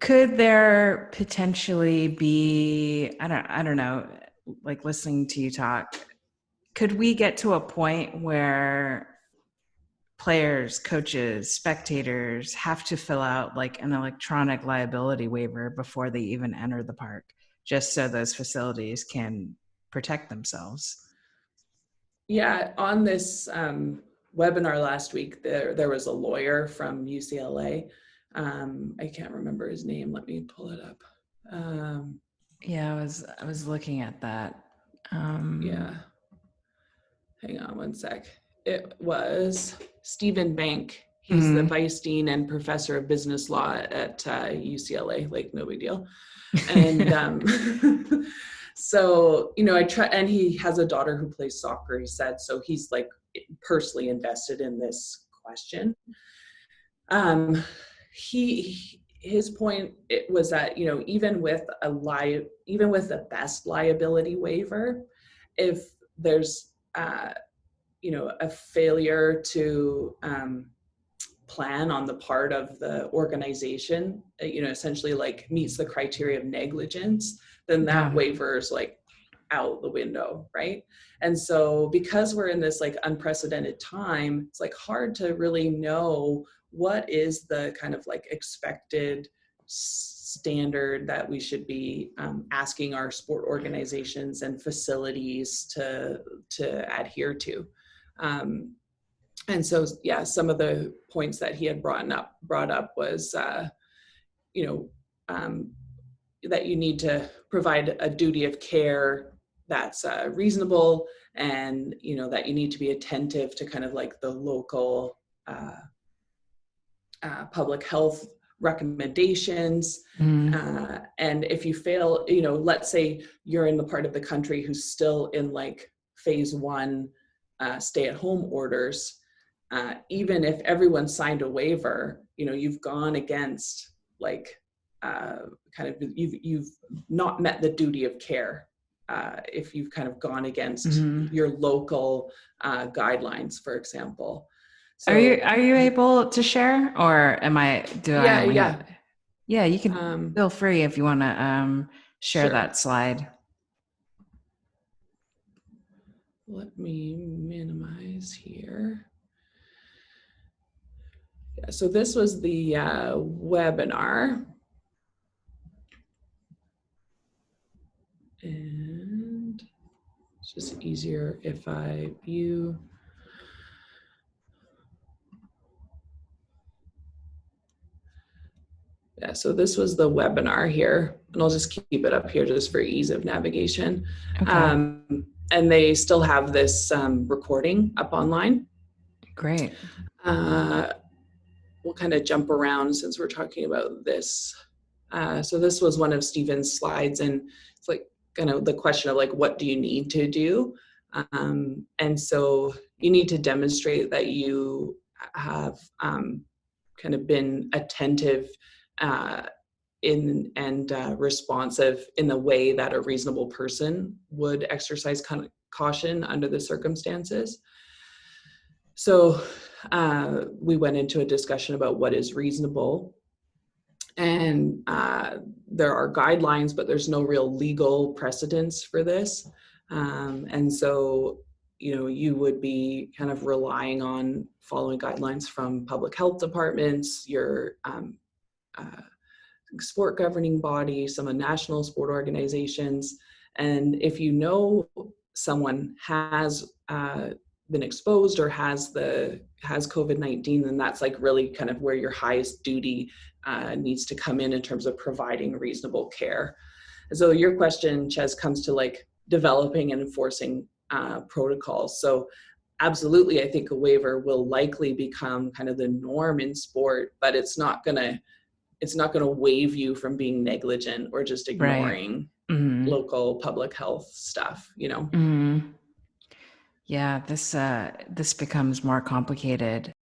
Could there potentially be, I don't know, like listening to you talk, could we get to a point where players, coaches, spectators have to fill out like an electronic liability waiver before they even enter the park, just so those facilities can protect themselves? Yeah, on this webinar last week, there was a lawyer from UCLA. I can't remember his name. Let me pull it up. Yeah, I was looking at that. Yeah, hang on one sec. It was Stephen Bank. He's the vice dean and professor of business law at UCLA. Like, no big deal. And so, I try, and he has a daughter who plays soccer, he said, so he's like personally invested in this question. His point was that, even with the best liability waiver, if there's a failure to plan on the part of the organization, essentially like meets the criteria of negligence, then that waiver is like out the window, right? And so because we're in this like unprecedented time, it's like hard to really know what is the kind of like expected standard that we should be asking our sport organizations and facilities to adhere to. And so, yeah, some of the points that he had brought up was, that you need to provide a duty of care that's reasonable, and that you need to be attentive to kind of like the local public health recommendations. And if you fail, let's say you're in the part of the country who's still in like phase 1 stay-at-home orders. Even if everyone signed a waiver, you've gone against like kind of you've not met the duty of care if you've kind of gone against your local guidelines, for example. So, are you able to share, or yeah, you can feel free if you want to share sure. that slide. Let me minimize here. Yeah, so this was the webinar. And it's just easier if I view. Yeah, so this was the webinar here, and I'll just keep it up here just for ease of navigation. Okay. And they still have this recording up online. Great. We'll kind of jump around since we're talking about this. So this was one of Stephen's slides, and it's like kind of the question of like, what do you need to do? And so you need to demonstrate that you have kind of been attentive responsive in the way that a reasonable person would exercise caution under the circumstances. So we went into a discussion about what is reasonable. And there are guidelines, but there's no real legal precedence for this. And so, you would be kind of relying on following guidelines from public health departments, your sport governing body, some of national sport organizations. And if someone has been exposed or has COVID-19, then that's like really kind of where your highest duty needs to come in terms of providing reasonable care. And so your question, Chez, comes to like developing and enforcing protocols. So absolutely, I think a waiver will likely become kind of the norm in sport, but it's not gonna waive you from being negligent or just ignoring local public health stuff, Yeah, this becomes more complicated.